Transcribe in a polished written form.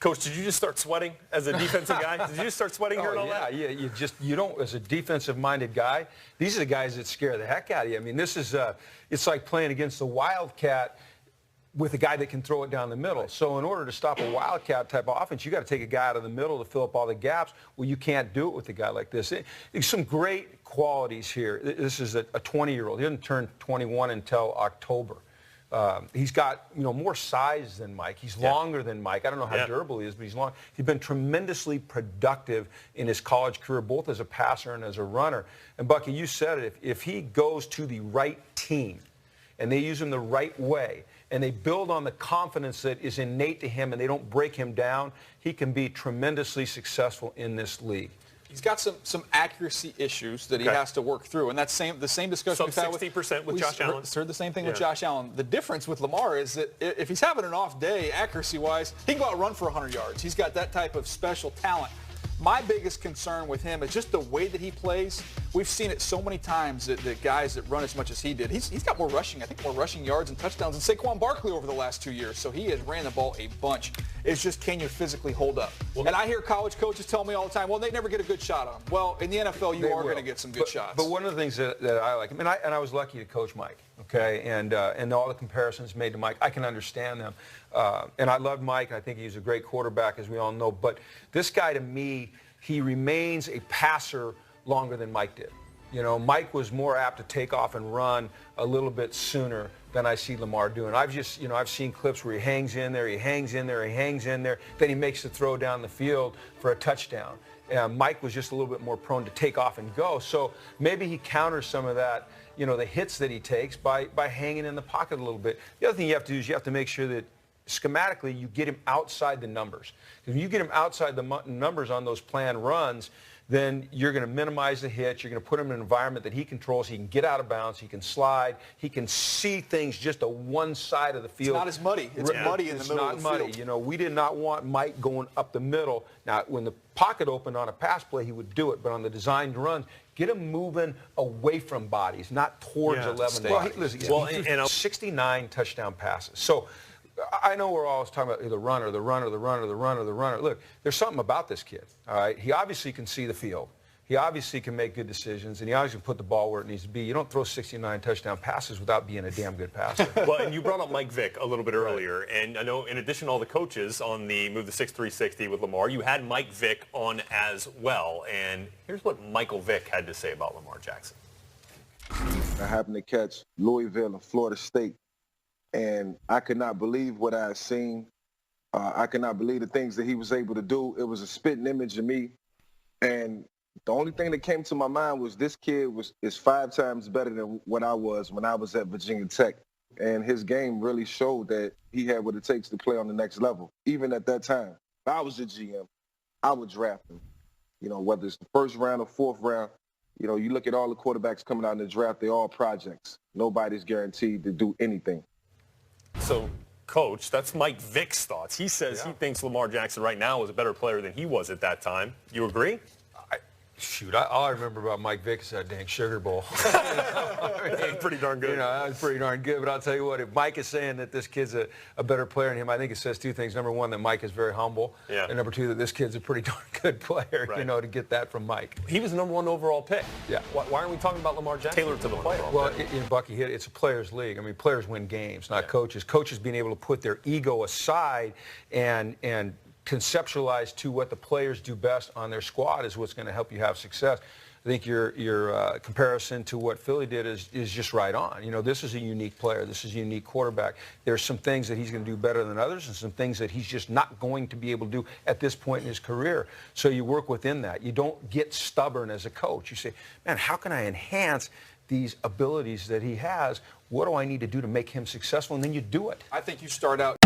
Coach, did you just start sweating as a defensive guy? Did you just start sweating here and all that? Yeah, you don't, as a defensive-minded guy, these are the guys that scare the heck out of you. I mean, this is, it's like playing against the Wildcat with a guy that can throw it down the middle. So in order to stop a Wildcat type of offense, you got to take a guy out of the middle to fill up all the gaps. Well, you can't do it with a guy like this. There's some great qualities here. This is a 20-year-old. He didn't turn 21 until October. He's got, more size than Mike. He's longer than Mike. I don't know how durable he is, but he's long. He's been tremendously productive in his college career, both as a passer and as a runner. And, Bucky, you said it. If he goes to the right team and they use him the right way and they build on the confidence that is innate to him and they don't break him down, he can be tremendously successful in this league. He's got some accuracy issues that he has to work through, and that's the same discussion we've had 60% with Josh Allen. Heard the same thing with Josh Allen. The difference with Lamar is that if he's having an off day, accuracy-wise, he can go out and run for 100 yards. He's got that type of special talent. My biggest concern with him is just the way that he plays. We've seen it so many times that guys that run as much as he did, he's got more rushing yards and touchdowns than Saquon Barkley over the last 2 years. So he has ran the ball a bunch. It's just, can you physically hold up? Well, and I hear college coaches tell me all the time, well, they never get a good shot on him. Well, in the NFL, you are going to get some good shots. But one of the things that I like, and I was lucky to coach Mike, okay, and all the comparisons made to Mike, I can understand them. And I love Mike. I think he's a great quarterback, as we all know. But this guy, to me, he remains a passer longer than Mike did. Mike was more apt to take off and run a little bit sooner than I see Lamar doing. I've seen clips where he hangs in there, then he makes the throw down the field for a touchdown. Mike was just a little bit more prone to take off and go. So maybe he counters some of that, the hits that he takes by hanging in the pocket a little bit. The other thing you have to do is you have to make sure that schematically you get him outside the numbers. If you get him outside the numbers on those planned runs, then you're going to minimize the hits. You're going to put him in an environment that he controls. He can get out of bounds. He can slide. He can see things just on one side of the field. It's not as muddy. It's muddy in the middle of the field. It's not muddy. We did not want Mike going up the middle. Now, when the pocket opened on a pass play, he would do it. But on the designed runs, get him moving away from bodies, not towards 11 bodies. Well, he threw 69 touchdown passes. So I know we're always talking about the runner. Look, there's something about this kid, all right? He obviously can see the field. He obviously can make good decisions, and he obviously can put the ball where it needs to be. You don't throw 69 touchdown passes without being a damn good passer. Well, and you brought up Mike Vick a little bit earlier, and I know in addition to all the coaches on the Move the 6-3-60 with Lamar, you had Mike Vick on as well, and here's what Michael Vick had to say about Lamar Jackson. I happened to catch Louisville and Florida State, and I could not believe what I had seen. I could not believe the things that he was able to do. It was a spitting image of me. And the only thing that came to my mind was this kid is 5 times better than what I was when I was at Virginia Tech. And his game really showed that he had what it takes to play on the next level. Even at that time, if I was the GM, I would draft him. Whether it's the first round or fourth round, you look at all the quarterbacks coming out in the draft, they're all projects. Nobody's guaranteed to do anything. So, Coach, that's Mike Vick's thoughts. He says he thinks Lamar Jackson right now is a better player than he was at that time. You agree? All I remember about Mike Vick is that dang Sugar Bowl. Pretty darn good. That was pretty darn good. But I'll tell you what, if Mike is saying that this kid's a better player than him, I think it says 2 things. Number 1, that Mike is very humble. Yeah. And number 2, that this kid's a pretty darn good player, to get that from Mike. He was the number 1 overall pick. Yeah. Why aren't we talking about Lamar Jackson? Tailored to the player. Well, Bucky, it's a players' league. I mean, players win games, not coaches. Coaches being able to put their ego aside and conceptualize to what the players do best on their squad is what's going to help you have success. I think your comparison to what Philly did is just right on. This is a unique player. This is a unique quarterback. There's some things that he's going to do better than others and some things that he's just not going to be able to do at this point in his career. So you work within that. You don't get stubborn as a coach. You say, man, how can I enhance these abilities that he has? What do I need to do to make him successful? And then you do it. I think you start out